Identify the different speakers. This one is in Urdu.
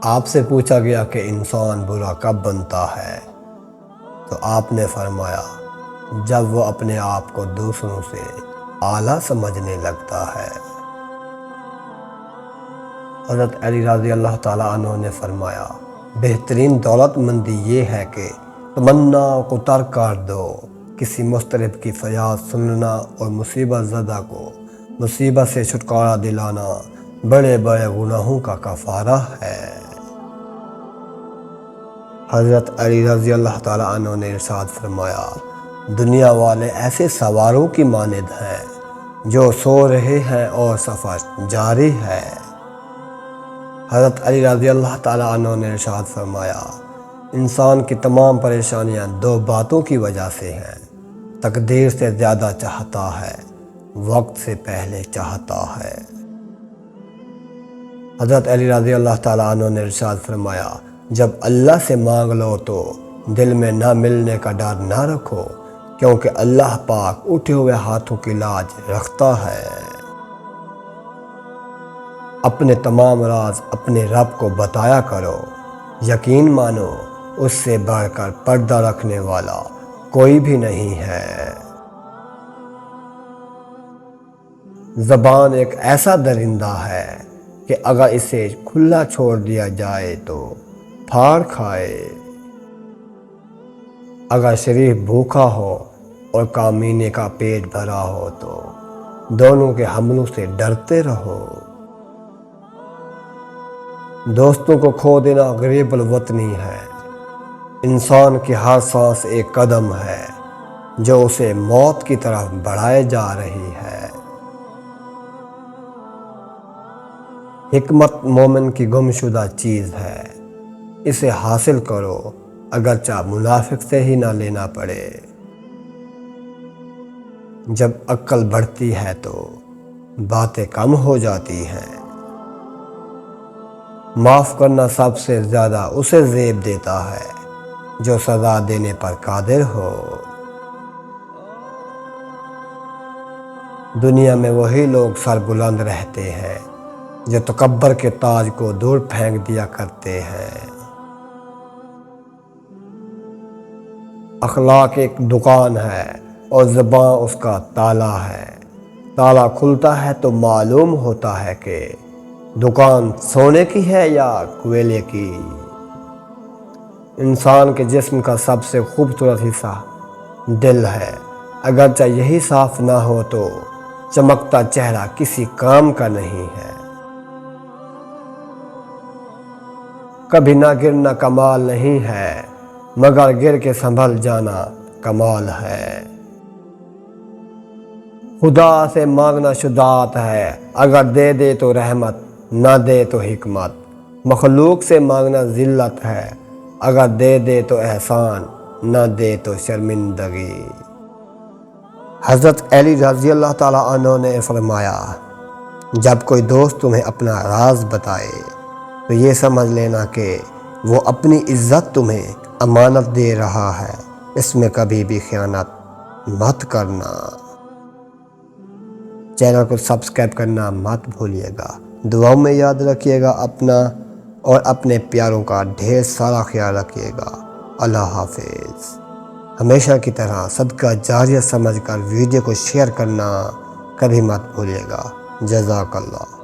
Speaker 1: آپ سے پوچھا گیا کہ انسان برا کب بنتا ہے، تو آپ نے فرمایا جب وہ اپنے آپ کو دوسروں سے اعلیٰ سمجھنے لگتا ہے۔ حضرت علی رضی اللہ تعالیٰ عنہ نے فرمایا بہترین دولت مندی یہ ہے کہ تمنا کو ترک کر دو، کسی مضطرب کی فریاد سننا اور مصیبت زدہ کو مصیبت سے چھٹکارا دلانا بڑے بڑے گناہوں کا کفارہ ہے۔ حضرت علی رضی اللہ تعالیٰ عنہ نے ارشاد فرمایا دنیا والے ایسے سواروں کی مانند ہیں جو سو رہے ہیں اور سفر جاری ہے۔ حضرت علی رضی اللہ تعالیٰ عنہ نے ارشاد فرمایا انسان کی تمام پریشانیاں دو باتوں کی وجہ سے ہیں، تقدیر سے زیادہ چاہتا ہے، وقت سے پہلے چاہتا ہے۔ حضرت علی رضی اللہ تعالیٰ عنہ نے ارشاد فرمایا جب اللہ سے مانگ لو تو دل میں نہ ملنے کا ڈر نہ رکھو، کیونکہ اللہ پاک اٹھے ہوئے ہاتھوں کی لاج رکھتا ہے۔ اپنے تمام راز اپنے رب کو بتایا کرو، یقین مانو اس سے بڑھ کر پردہ رکھنے والا کوئی بھی نہیں ہے۔ زبان ایک ایسا درندہ ہے کہ اگر اسے کھلا چھوڑ دیا جائے تو پھاڑ کھائے۔ اگر شریف بھوکا ہو اور کامینی کا پیٹ بھرا ہو تو دونوں کے حملوں سے ڈرتے رہو۔ دوستوں کو کھو دینا غریب الوطنی ہے، انسان کی ہر سانس ایک قدم ہے جو اسے موت کی طرف بڑھائے جا رہی ہے۔ حکمت مومن کی گمشدہ چیز ہے، اسے حاصل کرو اگرچہ منافق سے ہی نہ لینا پڑے۔ جب عقل بڑھتی ہے تو باتیں کم ہو جاتی ہیں۔ معاف کرنا سب سے زیادہ اسے زیب دیتا ہے جو سزا دینے پر قادر ہو۔ دنیا میں وہی لوگ سر بلند رہتے ہیں جو تکبر کے تاج کو دور پھینک دیا کرتے ہیں۔ اخلاق ایک دکان ہے اور زبان اس کا تالا ہے، تالا کھلتا ہے تو معلوم ہوتا ہے کہ دکان سونے کی ہے یا کوئلے کی۔ انسان کے جسم کا سب سے خوبصورت حصہ دل ہے، اگرچہ یہی صاف نہ ہو تو چمکتا چہرہ کسی کام کا نہیں ہے۔ کبھی نہ گرنا کمال نہیں ہے، مگر گر کے سنبھل جانا کمال ہے۔ خدا سے مانگنا شجاعت ہے، اگر دے دے تو رحمت، نہ دے تو حکمت۔ مخلوق سے مانگنا ذلت ہے، اگر دے دے تو احسان، نہ دے تو شرمندگی۔ حضرت علی رضی اللہ تعالیٰ عنہ نے فرمایا جب کوئی دوست تمہیں اپنا راز بتائے تو یہ سمجھ لینا کہ وہ اپنی عزت تمہیں امانت دے رہا ہے، اس میں کبھی بھی خیانت مت کرنا۔ چینل کو سبسکرائب کرنا مت بھولیے گا، دعاؤں میں یاد رکھیے گا اپنا اور اپنے پیاروں کا ڈھیر سارا خیال رکھیے گا۔ اللہ حافظ۔ ہمیشہ کی طرح صدقہ جاریہ سمجھ کر ویڈیو کو شیئر کرنا کبھی مت بھولیے گا۔ جزاک اللہ۔